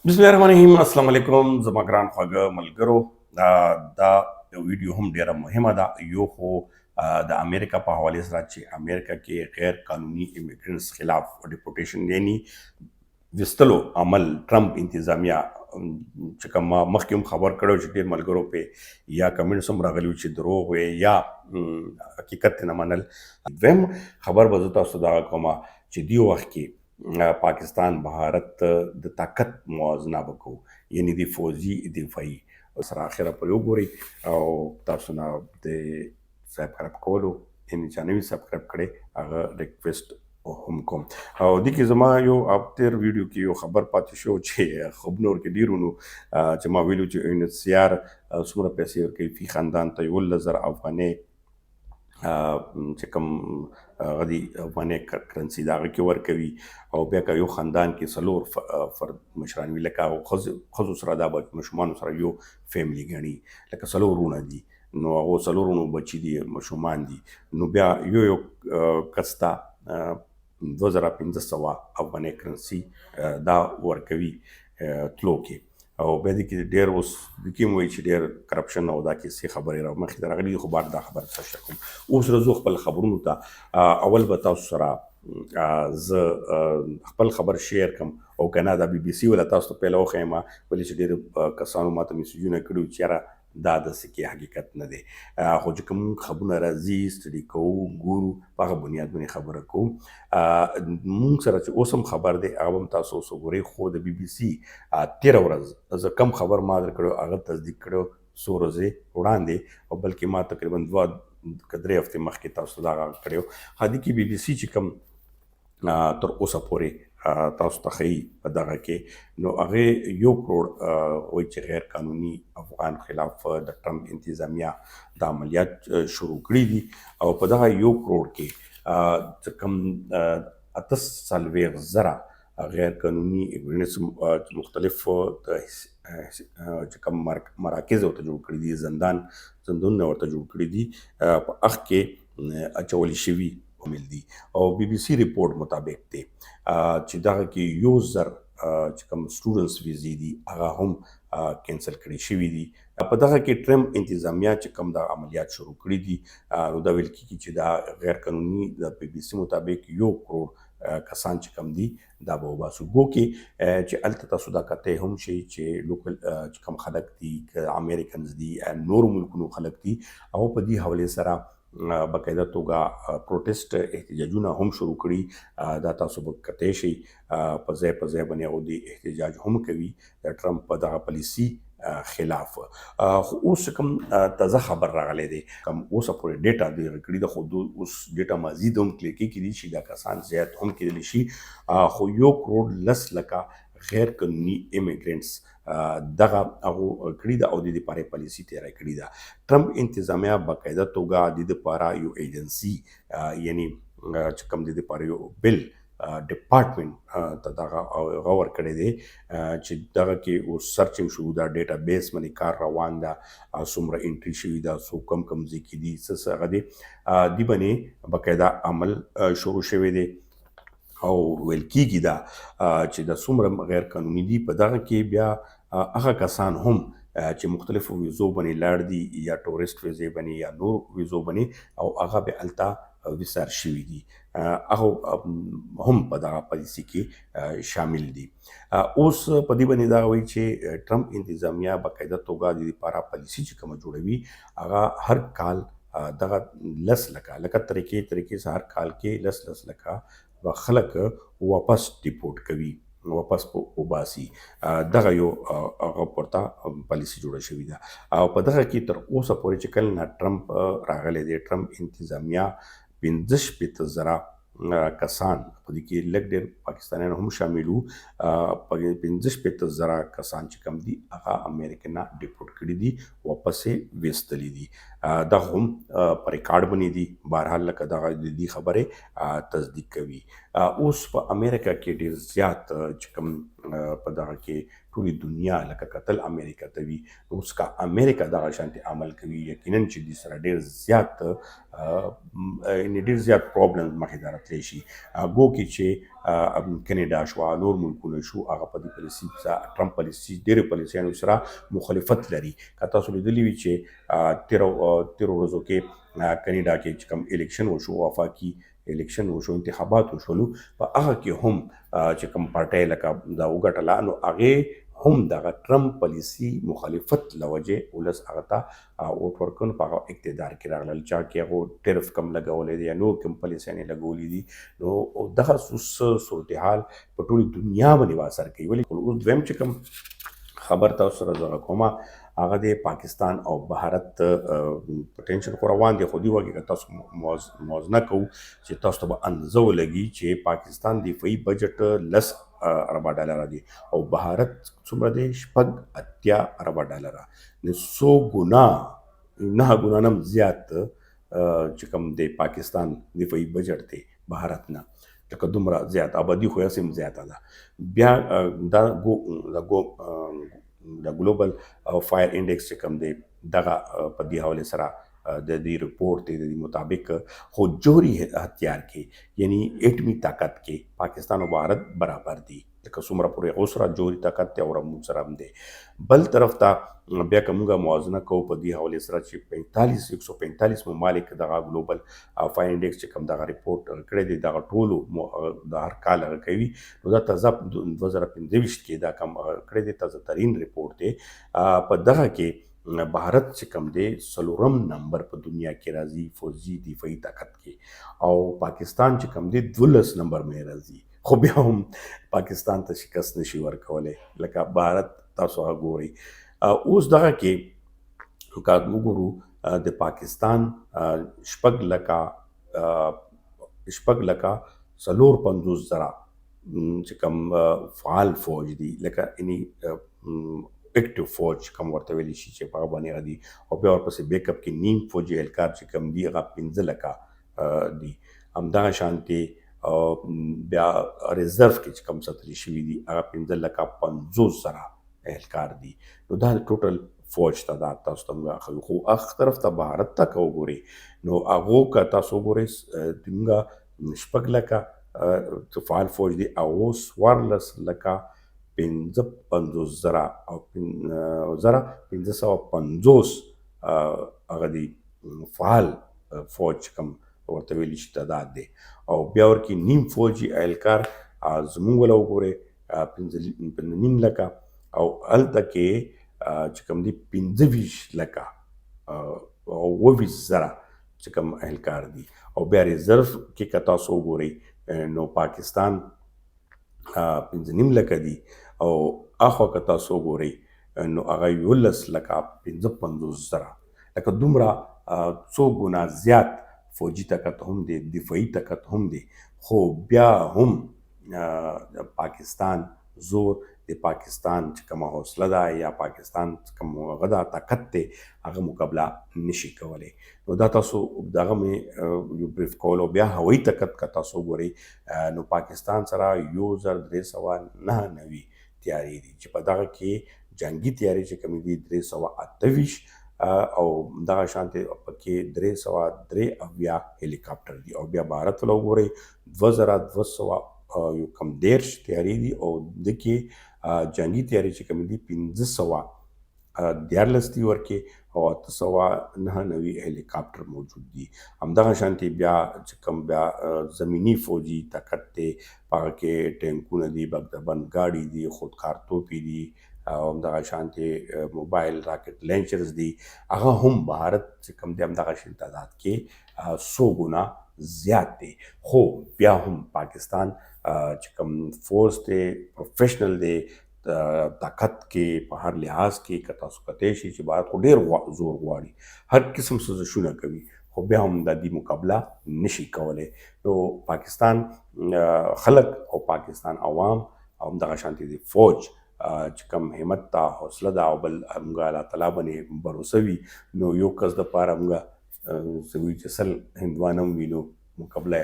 بسم الله الرحمن الرحیم. السلام علیکم زما ګران خواږه ملګرو. دا ویډیو هم ډیره مهمه ده. یو خو د امریکا په حواله سره چې امریکا کې غیر قانوني ایمیګرنټس خلاف ډیپورټیشن یعنی وستلو عمل ټرمپ انتظامیه چې کوم مخکې هم خبر کړو چې ډیر ملګرو په یا کمنټس هم راغلي چې دروغ وي یا حقیقت نه منل. دویم خبر به زه تاسو ته کومه چې دی وخت کې پاکستان بهارت د طاقت موازنه وکړو یعنی د فوجي دفاعي سره اخره پرې وګورئ او تاسو نه د سبسکرایب کولو یعنی چې نه وي سبسکرایب کړئ هغه ریکویسټ هم کوم. او د کې زما یو اپتر ویډیو کې یو خبر پاتې شو چې خبرونو کې ډیرونو چې ما ویلو چې ان سیار څومره پیسې ورکوي فی خاندان ته 1,000 افغانۍ چې کوم غدي افغانۍ کرنسي دا کې ورکوي او بیا که یو خاندان کې څلور فرد مشران وي لکه ښځو سره دا ماشومانو سره یو فیملی ګڼي لکه څلور وروڼه دي نو هغو څلور وروڼو بچي دي ماشومان دي نو بیا یو کس ته 2,500 افغانۍ کرنسي دا ورکوي تلو کې او بیا د کې ډېر اوس د کې وایي چې ډېر کرپشن او دا کیسې خبرې را مخکې ته راغلي دي خو بار دا خبره څه شک کوم. اوس زه خپل خبرونو ته اول به تاسو سره زه خپل خبر شیر کم او که نه دا بي بي سي ولا تاسو ته پهله وښیم ولې چې ډېرو کسانو ماته میسیجونه کړي چې یاره دا داسې کې حقیقت نه دی خو چې کوم خبرونه راځي سټډي کوو ګورو په هغه بنیاد باندې خبره کوو. مونږ سره چې اوس هم خبر دی هغه هم تاسو اوس وګورئ خو د بي بي سي تېره ورځ زه کم خبر ما در کړی هغه تصدیق کړی څو ورځې وړاندې او بلکې ما تقریبا 2 که 3 هفتې مخکې تاسو دا غږ کړی و. هدې کې بي بي سي چې کوم تر اوسه پورې تاسو ته ښیي په دغه کې نو هغې 1 کروڑ وایي چې غیر قانوني افغان خلاف د ټرمپ انتظامیه د عملیات شروع کړي دي او په دغه 1 کروڑ کې چې کوم 48,000 غیر قانوني ایمیګرنټس مختلف چې کوم مراکز ورته جوړ کړي دي زندانونه ورته جوړ کړي دي په اخ کې اچول شوي عمل دي او بي بي سي ریپورت مطابق دی چې دغه کې 1,000 چې کوم سټوډنټس ویزې دي هغه هم کینسل کړي شوي دي. په دغه کې ټرمپ انتظامیه چې کوم د عملیات شروع کړي دي نو دا ویل کېږي چې دا غیر قانوني د بي بي سي مطابق 1 کروڑ کسان چې کم دي دا به وباسو ګو کې چې هلته تاسو دا کتی هم شي چې لوکل چې کوم خلک دي که امریکنز دي نورو ملکونو خلک دي او په دې حوالې سره باقاعده توګه پروټیسټ احتجاجونه هم شروع کړي دا تاسو به کتی شئ په ځای باندې هغوی د احتجاج هم کوي د ټرمپ په دغه پالیسي خلاف. خو اوس کوم تازه خبر راغلی دی کوم اوسه پورې ډیټا دی کړي ده خو اوس ډیټا مزید هم کلیکي کېدي شي دا کسان زیات هم کېدلی شي خو 1 کروڑ 10 لکه غیر قانوني ایمیګرنټس دغه هغو کړي ده او د دې لپاره یې پالیسي تیاره کړې ده. ټرمپ انتظامیه باقاعده توګه د دې لپاره یو ایجنسي یعنی چې کوم د دې لپاره یو بل ډپارټمنټ ته دغه هغه ورکړی دی چې دغه کې اوس سرچنګ شروع ده ډیټا بیس باندې کار روان ده څومره انټري شوي ده څو کم ځای کې دي څه هغه دی دې باندې باقاعده عمل شروع شوی دی او ویل کېږي دا چې د څومره غیر قانوني دي په دغه کې بیا هغه کسان هم چې مختلفو ویزو باندې لاړ دي یا ټورسټ ویزې باندې یا نور ویزو باندې او هغه بیا هلته ویسار شوي دي هغه هم په دغه پالیسي کې شامل دي. اوس په دې باندې دا وایي چې ټرمپ انتظامیه باقاعده توګه د دې لپاره پالیسي چې کومه جوړوي هغه هر کال دغه 10 لکه طریقې سره هر کال کې 10 لکه به خلک واپس ډیپورټ کوي واپس وباسي دغه یو هغه پورته پالیسي جوړه شوې ده او په دغه کې تر اوسه پورې چې کله نه ټرمپ راغلی دی ټرمپ انتظامیه 15,000 کسان په دې کې لږ ډېر پاکستانیان هم شامل وو 15,000 کسان چې کوم دي هغه امریکې نه ډیپورټ کړي دي واپس یې ویستلي دي دغه هم په ریکارډ باندې دي بهرحال لکه دغه د دې خبرې تصدیق کوي. اوس په امریکا کې ډېر زیات چې کوم په دغه کې ټولې دنیا لکه کتل امریکا ته وي اوس که امریکا دغه شانتې عمل کوي یقینا چې دې سره ډېر زیات پرابلم مخې ته راتلی شي ګو کې کې چې کینیډا شو نور ملکونه شو هغه په دې پالیسي ټرمپ پالیسي ډېرې پالیسیانو سره مخالفت لري. که تاسو لیدلي وي چې تیرو ورځو کې کینیډا کې چې کوم الیکشن وشو وفاقي الیکشن وشو انتخابات وشولو په هغه کې هم چې کوم پارټۍ لکه دا وګټله نو هغې هم دغه ټرمپ پالیسي مخالفت لوجې اولس هغه ته ووټ ورکړ په هغه اقتدار کې راغلل چا کې هغو ټرف کم لګولی دی یا نور کوم پالیسیانې لګولي دي نو دغه صورتحال په ټولې دنیا باندې اثر کوي. ولې اوس دویم چې کوم خبر تاسو سره زه کومه هغه د پاکستان او بهارت په ټینشن خو روان دي خو دې وږي که تاسو موازنه کوو چې تاسو ته به اندازه ولګي چې پاکستان دفاعي بجټ 10 اربه ډالره دی او بهارت څومره دی 80 اربه ډالره نو 100 ګنا 9 ګنا هم زیات چې کوم د پاکستان دفاعي بجټ دی بهارت نه لکه دومره زیات آبادي خو یې هم زیاته ده. بیا دا ګلوبل فایر انډیکس چې کوم دی دغه په دې حوالې سره د دې رپورټ دی د دې مطابق خو جوهري هتیار کې یعنی اټمي طاقت کې پاکستان او بهارت برابر دي لکه څومره پورې هغو سره جوهري طاقت دی او موږ سره هم دی. بل طرف ته بیا که موږ موازنه کوو په دې حوالې سره چې 145 ممالک دغه ګلوبل فایر انډیکس چې کوم دغه رپورټ کړی دی دغه ټولو د هر کال هغه کوي نو دا تازه 2015 کې دا کوم کړی دی تازه ترین رپورټ دی. په دغه کې بهارت چې کوم دی 4م نمبر په دنیا کې راځي فوجي دفاعي طاقت کې او پاکستان چې کوم دی 12 نمبر مې راځي خو بیا هم پاکستان ته شکست نشي ورکولی لکه بهارت تاسو هغه ګورئ. اوس دغه کې که وګورو د پاکستان 6 لکه 450 زره چې کوم فعال فوج دي لکه یعنی اکټیو فوج کوم ورته ویلی شي چې په هغه باندې هغه دي او بیا ورپسې بیک اپ کې نیم فوجي اهلکار چې کوم دي هغه 15 لکه دي. همدغه شانتې بیا ریزرف کې چې کوم ساتلي شوي دي هغه 15 لکه 50 زره اهلکار دي نو دا ټوټل فوج تعداد تاسو ته موږ خو هغه طرف ته بهارت ته که وګورئ نو هغو که تاسو وګورئ موږ 6 لکه فعال فوج دي هغو 14 لکه 55 زره او 1550 هغه دی فعال فوج کوم ورته ویلی شي تعداد دی او بیا ورکې نیم فوجي اهلکار زموږ وله وګورئ 5.5 لکه او هلته کې چې کوم دی 25 لکه او 20 زره چې کوم اهلکار دي او بیا ریزرف کې که تاسو وګورئ نو پاکستان 5.5 لکه دي او اخوا که تاسو وګورئ نو هغه 11 لکه 55 زره لکه دومره څو ګنا زیات فوجي طاقت هم دی دفاعي طاقت هم دی خو بیا هم پاکستان زور د پاکستان چې کومه حوصله ده یا پاکستان کوم هغه ده طاقت دی هغه مقابله نشي کولی. نو دا تاسو دغه مې یو بریف کول او بیا هوایي طاقت که تاسو وګورئ نو پاکستان سره 1399 تیاری دي چې په دغه کې جنگي تیاری چې کومې دي 328 او دغه شانتې پکې 383 هلیکاپټر دي او بیا بهارت له وګورئ 2200 یو کم 10 تیاری دي او د کې جنگي تیاری چې کومې دي 1514 دي ورکې او 899 هلیکاپټر موجود دي. همدغه شانتې بیا چې کوم بیا زمینی فوجي طاقت دی په هغه کې ټینکونه دي بګدبند ګاډي دي خودکار توپې دي او همدغه شانتې موبایل راکټ لانچرز دي هغه هم بهارت چې کوم دی همدغه شان تعداد کې 100 ګنا زیات دی خو بیا هم پاکستان چې کوم فورس دی پروفیشنل دی طاقت کې په هر لحاظ کې که تاسو کتی شي چې بهارت خو ډېر زور غواړي هر قسم سوزشونه کوي خو بیا هم د دې مقابله نشي کولی. نو پاکستان خلک او پاکستان عوام او همدغه شانتې د فوج چې کوم همت ته حوصله ده او بل موږ الله تعالی باندې باروسه وي نو یو کس دپاره موږ څه وایي چې 100 هندوان هم وي نو مقابلې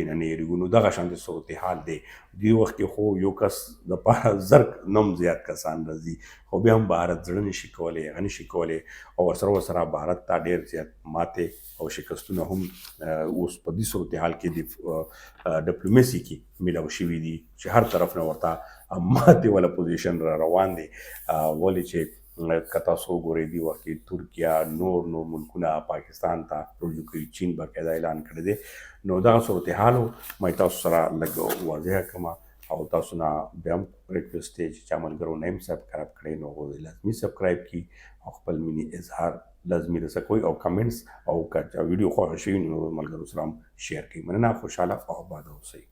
نه یېرېږو. نو دغه شانتې صورتحال دی دې وخت کې خو یو کس دپاره زر نم زیات کسان راځي خو بیا هم بهارت زړه نشي کولی هغه نشي کولی او ورسره بهارت ته ډېر زیات ماتې او شکستونه هم اوس په دې صورتحال کې د ډیپلوماسي کې میلاو شوي دي چې هر طرف نه ورته ماتې والا پوزیشن را روان دی. ولې چې که تاسو وګورئ دې وخت کې ترکیه نور ملکونه پاکستان ته رجوع کوي، چین باقاعده اعلان کړی دی. نو دغه صورتحال ما تاسو سره لږ واضح کړم او تاسو نه بیا هم ریکویسټ دی چې چا ملګرو نه هم سبسکرایب کړئ نو هغوی لازمي سبسکرایب کړي او خپل مینې اظهار لازمي رسه کوئ او کمنټس او که ویډیو خوښه شوي نو ملګرو سره هم شیر کړئ. مننه، خوشحاله او آباد اوسئ.